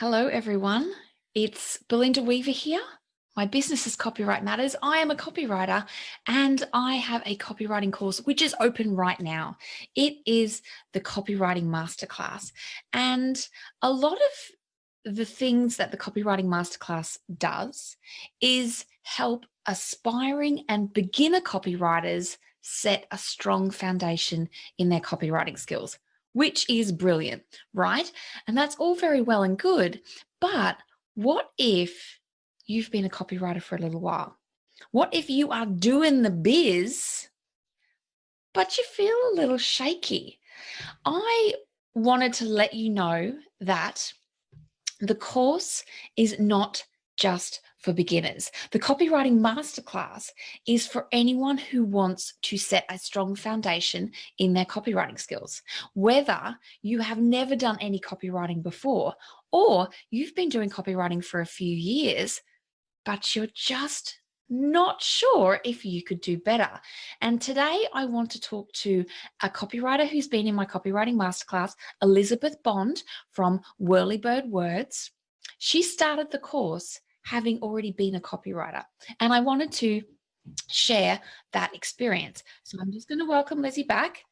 Hello, everyone. It's Belinda Weaver here. My business is Copyright Matters. I am a copywriter and I have a copywriting course which is open right now. It is the Copywriting Master Class. And a lot of the things that the Copywriting Master Class does is help aspiring and beginner copywriters set a strong foundation in their copywriting skills, which is brilliant, right? And that's all very well and good. But what if you've been a copywriter for a little while? What if you are doing the biz, but you feel a little shaky? I wanted to let you know that the course is not just for beginners. The Copywriting Masterclass is for anyone who wants to set a strong foundation in their copywriting skills. Whether you have never done any copywriting before, or you've been doing copywriting for a few years, but you're just not sure if you could do better. And today I want to talk to a copywriter who's been in my Copywriting Masterclass, Elizabeth Bond from Whirlybird Words. She started the course having already been a copywriter, and I wanted to share that experience. So I'm just going to welcome Lizzy back.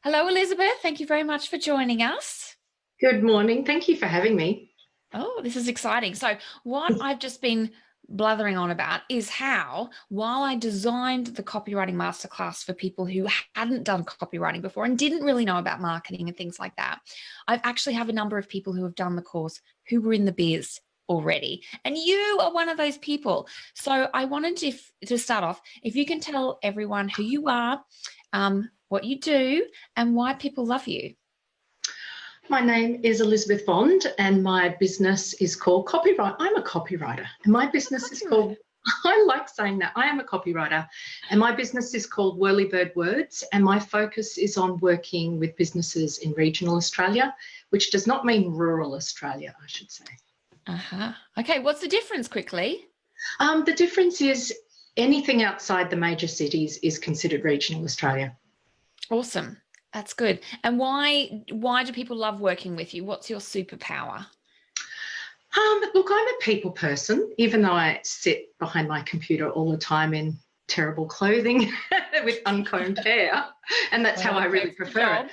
Hello, Elizabeth. Thank you very much for joining us. Good morning. Thank you for having me. Oh, this is exciting. So what I've just been blathering on about is how, while I designed the Copywriting Masterclass for people who hadn't done copywriting before and didn't really know about marketing and things like that, I've actually have a number of people who have done the course who were in the biz already. And you are one of those people. So I wanted to start off, if you can tell everyone who you are, what you do, and why people love you. My name is Elizabeth Bond and my business is called Copyright. I'm a copywriter and my business is called, I like saying that, I am a copywriter and my business is called Whirlybird Words, and my focus is on working with businesses in regional Australia, which does not mean rural Australia, I should say. Okay, what's the difference quickly? The difference is anything outside the major cities is considered regional Australia. Awesome. That's good. And why do people love working with you? What's your superpower? Look, I'm a people person, even though I sit behind my computer all the time in terrible clothing with uncombed hair, and that's how I really prefer it.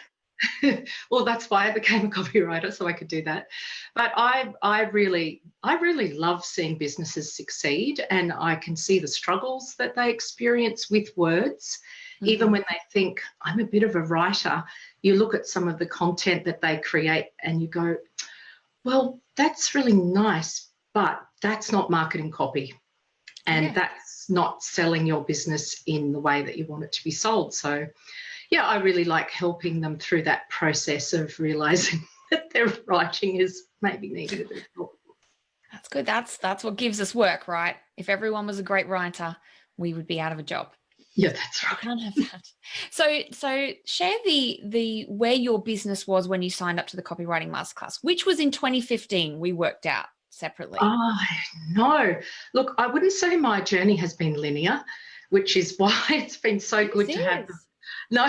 Well, that's why I became a copywriter, so I could do that. But I really love seeing businesses succeed, and I can see the struggles that they experience with words. Even when they think, I'm a bit of a writer, you look at some of the content that they create and you go, well, that's really nice, but that's not marketing copy. And that's not selling your business in the way that you want it to be sold. So, yeah, I really like helping them through that process of realising that their writing is maybe needing a bit of help. That's good. That's what gives us work, right? If everyone was a great writer, we would be out of a job. Yeah, that's right. I can't have that. So share the where your business was when you signed up to the Copywriting Masterclass, which was in 2015. We worked out separately. Oh, no. Look, I wouldn't say my journey has been linear, which is why it's been so good to have. No,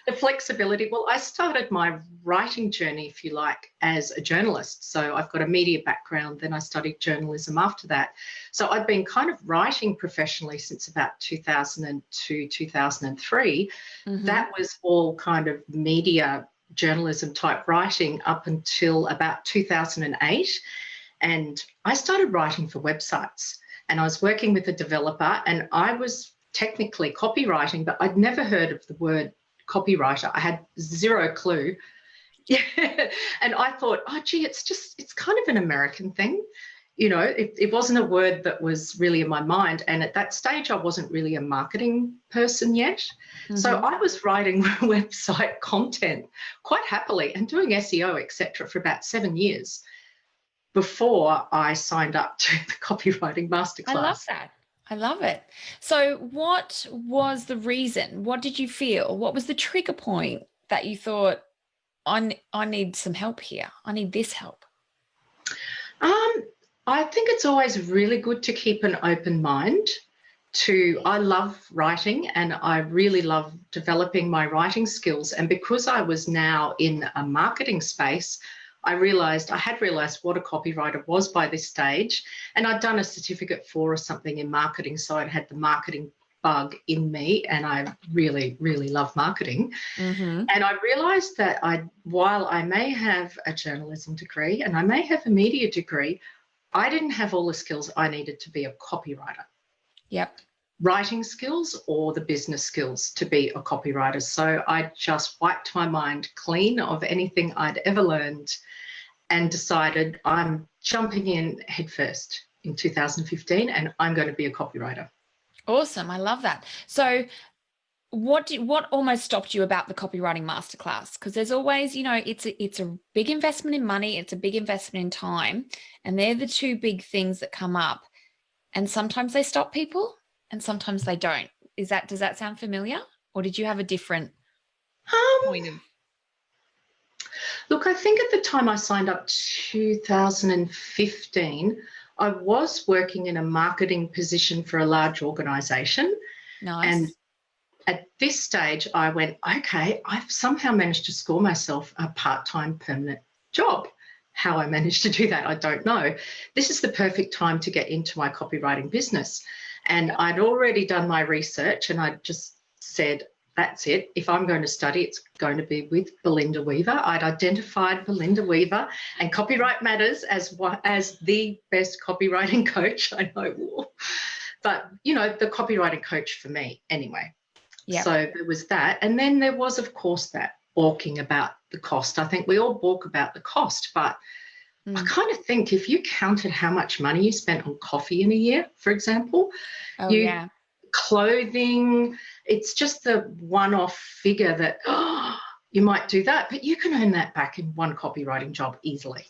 the flexibility. Well, I started my writing journey, if you like, as a journalist. So I've got a media background, then I studied journalism after that. So I've been kind of writing professionally since about 2002, 2003. That was all kind of media journalism type writing up until about 2008. And I started writing for websites, and I was working with a developer, and I was technically copywriting, but I'd never heard of the word copywriter. I had zero clue. And I thought, oh, gee, it's kind of an American thing. You know, it wasn't a word that was really in my mind. And at that stage, I wasn't really a marketing person yet. So I was writing website content quite happily and doing SEO, etc., for about 7 years before I signed up to the Copywriting Masterclass. I love that. I love it. So what was the reason? What did you feel? What was the trigger point that you thought, I need some help here. I need this help? I think it's always really good to keep an open mind I love writing and I really love developing my writing skills. And because I was now in a marketing space, I had realized what a copywriter was by this stage, and I'd done a certificate 4 or something in marketing, so I'd had the marketing bug in me, and I really, really love marketing. Mm-hmm. And I realized that while I may have a journalism degree and I may have a media degree, I didn't have all the skills I needed to be a copywriter. Yep. Writing skills or the business skills to be a copywriter. So I just wiped my mind clean of anything I'd ever learned and decided I'm jumping in headfirst in 2015 and I'm going to be a copywriter. Awesome. I love that. So what almost stopped you about the copywriting masterclass? Because there's always, it's a big investment in money, it's a big investment in time, and they're the two big things that come up. And sometimes they stop people and sometimes they don't. Does that sound familiar? Or did you have a different point of? Look, I think at the time I signed up 2015, I was working in a marketing position for a large organisation. Nice. And at this stage, I went, okay, I've somehow managed to score myself a part-time permanent job. How I managed to do that, I don't know. This is the perfect time to get into my copywriting business. And I'd already done my research and I just said, that's it. If I'm going to study, it's going to be with Belinda Weaver. I'd identified Belinda Weaver and Copyright Matters as the best copywriting coach I know. But, the copywriting coach for me anyway. Yep. So there was that. And then there was, of course, that balking about the cost. I think we all balk about the cost, but I kind of think if you counted how much money you spent on coffee in a year, for example, clothing, it's just the one-off figure that you might do that, but you can earn that back in one copywriting job easily.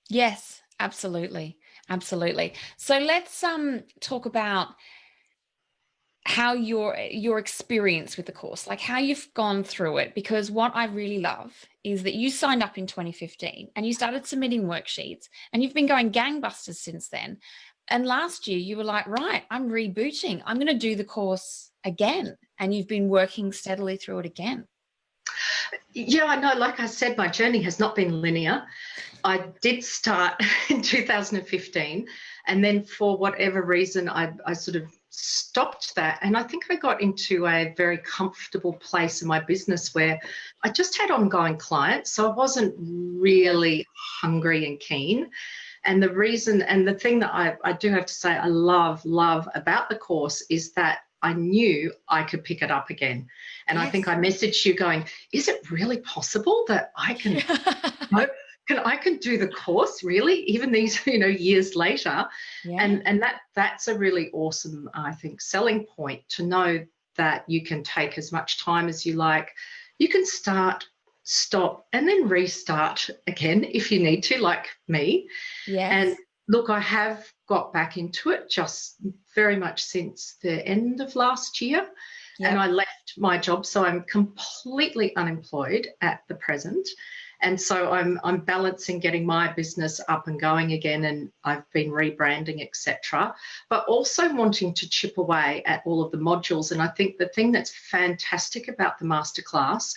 Yes, absolutely. Absolutely. So let's talk about how your experience with the course, like how you've gone through it, because what I really love is that you signed up in 2015 and you started submitting worksheets and you've been going gangbusters since then. And last year you were like, right, I'm rebooting. I'm going to do the course again. And you've been working steadily through it again. Yeah, I know. Like I said, my journey has not been linear. I did start in 2015 and then for whatever reason, I sort of stopped that. And I think I got into a very comfortable place in my business where I just had ongoing clients. So I wasn't really hungry and keen. And the reason and the thing that I do have to say I love about the course is that I knew I could pick it up again. And yes. I think I messaged you going, is it really possible that I can, I can do the course really, even these, years later. Yeah. And that's a really awesome, I think, selling point to know that you can take as much time as you like. You can start, stop, and then restart again if you need to, like me. Yes. And look, I have got back into it just very much since the end of last year. Yep. And I left my job, so I'm completely unemployed at the present. And so I'm balancing getting my business up and going again, and I've been rebranding, etc., but also wanting to chip away at all of the modules. And I think the thing that's fantastic about the masterclass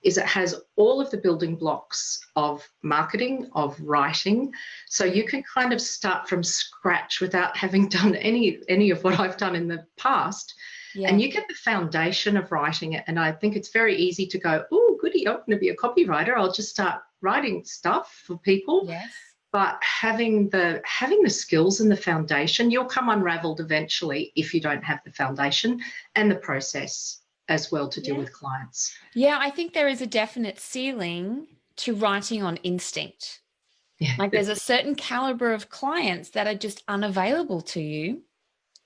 is it has all of the building blocks of marketing, of writing. So you can kind of start from scratch without having done any of what I've done in the past. Yeah. And you get the foundation of writing it. And I think it's very easy to go, oh, goody, I'm going to be a copywriter. I'll just start writing stuff for people. Yes. But having the skills and the foundation, you'll come unraveled eventually if you don't have the foundation and the process as well to deal with clients. Yeah, I think there is a definite ceiling to writing on instinct. Yeah. Like there's a certain caliber of clients that are just unavailable to you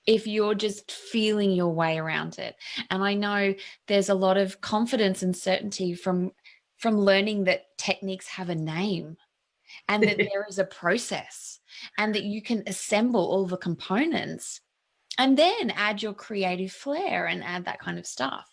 if you're just feeling your way around it. And I know there's a lot of confidence and certainty from learning that techniques have a name and that there is a process and that you can assemble all the components and then add your creative flair and add that kind of stuff.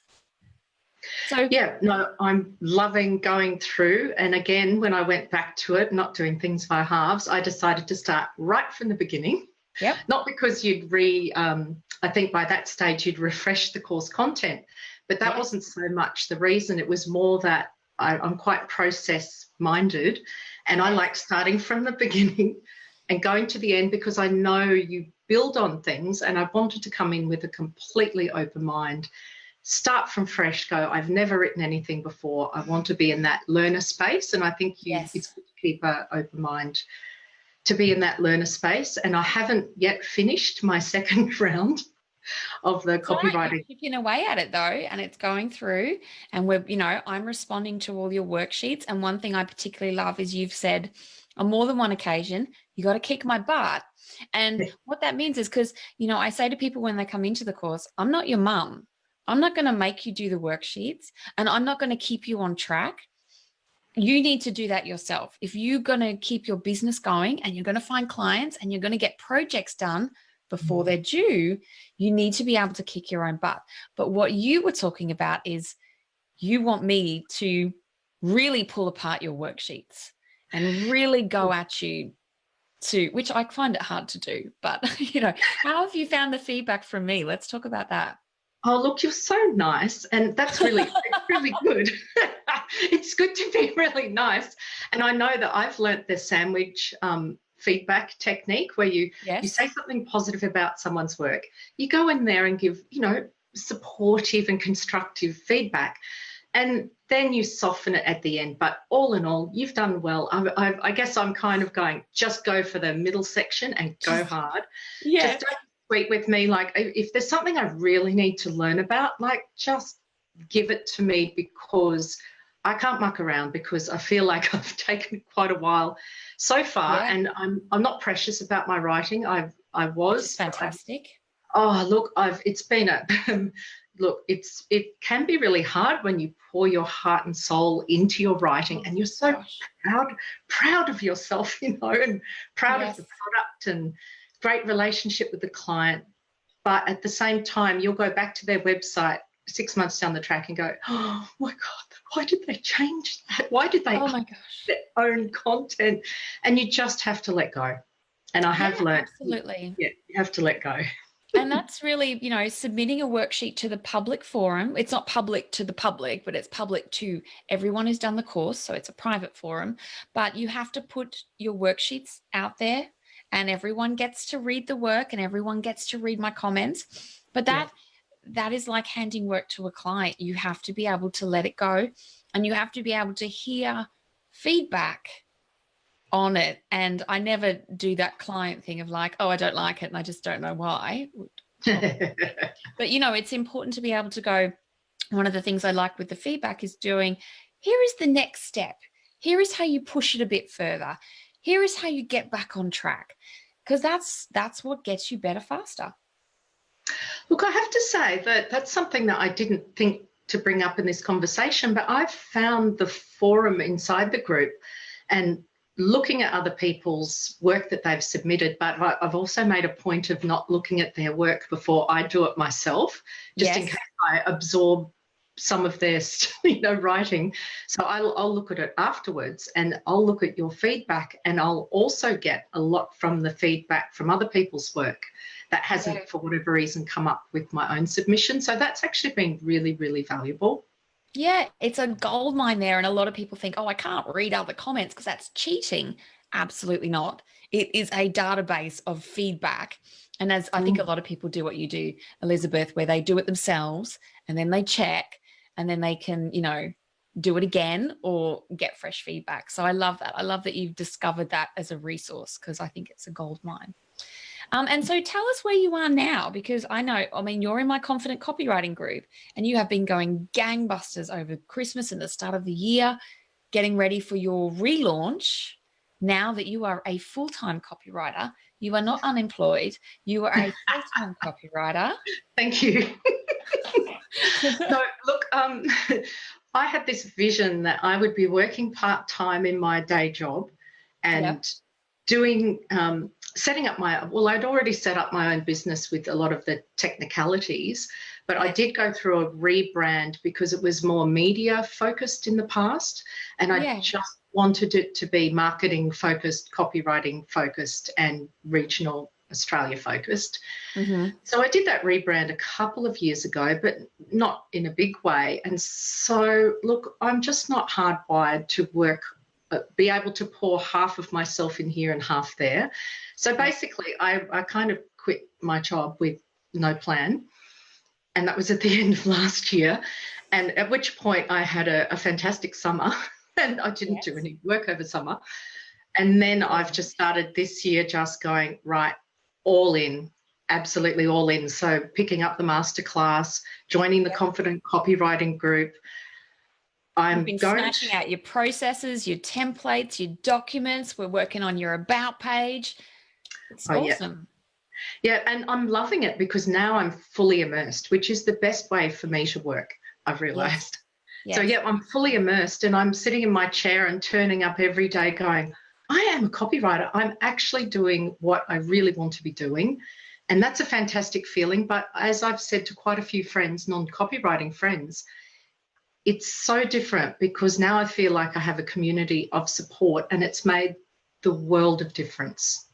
So yeah, no, I'm loving going through. And again, when I went back to it, not doing things by halves, I decided to start right from the beginning. Yep. Not because you'd I think by that stage you'd refresh the course content, but that wasn't so much the reason. It was more that I'm quite process minded, And I like starting from the beginning and going to the end because I know you build on things, and I wanted to come in with a completely open mind, start from fresh, go, I've never written anything before. I want to be in that learner space. And I think it's good to keep an open mind to be in that learner space. And I haven't yet finished my second round of the copywriting. Right. You're chipping away at it though, and it's going through, and I'm responding to all your worksheets. And one thing I particularly love is you've said on more than one occasion, you got to kick my butt. And what that means is, because, I say to people when they come into the course, I'm not your mum. I'm not going to make you do the worksheets, and I'm not going to keep you on track. You need to do that yourself. If you're going to keep your business going and you're going to find clients and you're going to get projects done before they're due, you need to be able to kick your own butt. But what you were talking about is you want me to really pull apart your worksheets and really go at you which I find it hard to do. But, how have you found the feedback from me? Let's talk about that. Oh, look, you're so nice. And that's really, really good. It's good to be really nice. And I know that I've learnt the sandwich feedback technique where you say something positive about someone's work. You go in there and give, supportive and constructive feedback. And then you soften it at the end. But all in all, you've done well. I guess I'm kind of going, just go for the middle section and go hard. Yeah. Just don't sweet with me. Like, if there's something I really need to learn about, like, just give it to me, because I can't muck around, because I feel like I've taken quite a while so far, and I'm not precious about my writing. I was. It's fantastic. It's been it can be really hard when you pour your heart and soul into your writing, and you're so proud of yourself, and proud of the product and great relationship with the client. But at the same time, you'll go back to their website 6 months down the track and go, oh my God, why did they change that? Why did they their own content? And you just have to let go. And I have learned. Absolutely. Yeah, you have to let go. And that's really, submitting a worksheet to the public forum. It's not public to the public, but it's public to everyone who's done the course. So it's a private forum, but you have to put your worksheets out there, and everyone gets to read the work and everyone gets to read my comments. But that is like handing work to a client. You have to be able to let it go, and you have to be able to hear feedback on it. And I never do that client thing of like, oh, I don't like it and I just don't know why. But, it's important to be able to go, one of the things I like with the feedback is doing, here is the next step. Here is how you push it a bit further. Here is how you get back on track, because that's what gets you better faster. Look, I have to say that that's something that I didn't think to bring up in this conversation, but I've found the forum inside the group and looking at other people's work that they've submitted, but I've also made a point of not looking at their work before I do it myself, just in case I absorb some of their writing. So I'll look at it afterwards, and I'll look at your feedback, and I'll also get a lot from the feedback from other people's work that hasn't, for whatever reason, come up with my own submission. So that's actually been really, really valuable. Yeah, it's a gold mine there. And a lot of people think, oh, I can't read other comments because that's cheating. Absolutely not. It is a database of feedback. And as I think a lot of people do what you do, Elizabeth, where they do it themselves and then they check and then they can, do it again or get fresh feedback. So I love that. I love that you've discovered that as a resource, because I think it's a gold mine. And so tell us where you are now, because you're in my Confident Copywriting group and you have been going gangbusters over Christmas and the start of the year, getting ready for your relaunch. Now that you are a full-time copywriter, you are not unemployed, you are a full-time copywriter. Thank you. No, look, I had this vision that I would be working part-time in my day job and doing setting up I'd already set up my own business with a lot of the technicalities, but I did go through a rebrand because it was more media focused in the past, and I just wanted it to be marketing focused, copywriting focused, and regional Australia focused. So I did that rebrand a couple of years ago, but not in a big way. And so, look, I'm just not hardwired to work be able to pour half of myself in here and half there. So basically, I kind of quit my job with no plan, and that was at the end of last year, and at which point I had a fantastic summer and I didn't do any work over summer. And then I've just started this year just going, right, all in, absolutely all in. So picking up the masterclass, joining the Confident Copywriting group. You've been smashing out your processes, your templates, your documents. We're working on your about page. It's awesome. Yeah, and I'm loving it because now I'm fully immersed, which is the best way for me to work, I've realized. Yes. So, I'm fully immersed and I'm sitting in my chair and turning up every day going, I am a copywriter. I'm actually doing what I really want to be doing. And that's a fantastic feeling. But as I've said to quite a few friends, non-copywriting friends, it's so different because now I feel like I have a community of support and it's made the world of difference.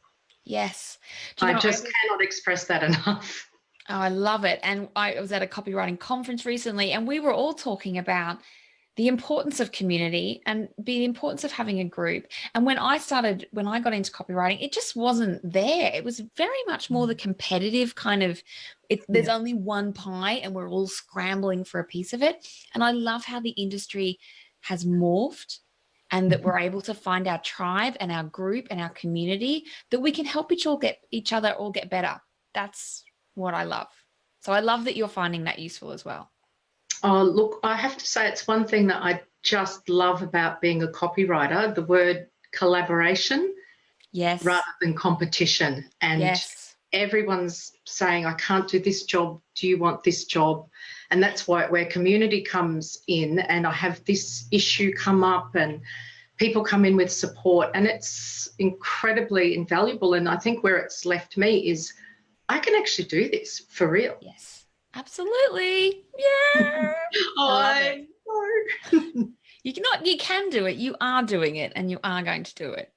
Yes. I just cannot express that enough. Oh, I love it. And I was at a copywriting conference recently and we were all talking about the importance of community and the importance of having a group. And when I got into copywriting, it just wasn't there. It was very much more the competitive kind of, there's only one pie and we're all scrambling for a piece of it. And I love how the industry has morphed and that we're able to find our tribe and our group and our community, that we can help each other all get better. That's what I love. So I love that you're finding that useful as well. Oh, look, I have to say it's one thing that I just love about being a copywriter, the word collaboration rather than competition. And everyone's saying, I can't do this job. Do you want this job? And that's where community comes in, and I have this issue come up and people come in with support, and it's incredibly invaluable. And I think where it's left me is I can actually do this for real. Yes, absolutely. Yeah. I know. You can do it. You are doing it and you are going to do it.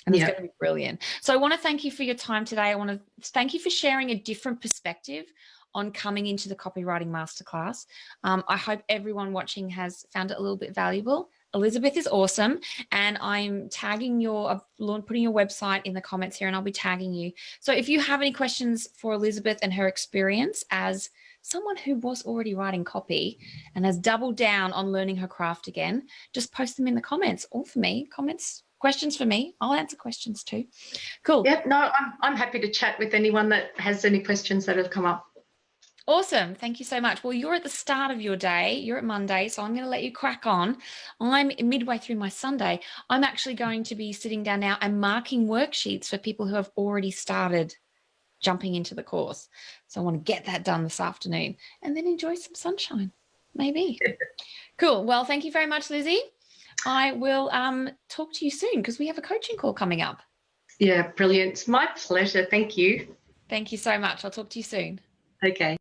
And it's going to be brilliant. So I want to thank you for your time today. I want to thank you for sharing a different perspective on coming into the Copywriting Masterclass. I hope everyone watching has found it a little bit valuable. Elizabeth is awesome. And I'm putting your website in the comments here and I'll be tagging you. So if you have any questions for Elizabeth and her experience as someone who was already writing copy and has doubled down on learning her craft again, just post them in the comments or for me, questions for me. I'll answer questions too. Cool. Yep. No, I'm happy to chat with anyone that has any questions that have come up. Awesome. Thank you so much. Well, you're at the start of your day. You're at Monday, so I'm going to let you crack on. I'm midway through my Sunday. I'm actually going to be sitting down now and marking worksheets for people who have already started jumping into the course. So I want to get that done this afternoon and then enjoy some sunshine, maybe. Cool. Well, thank you very much, Lizzy. I will talk to you soon because we have a coaching call coming up. Yeah, brilliant. It's my pleasure. Thank you. Thank you so much. I'll talk to you soon. Okay.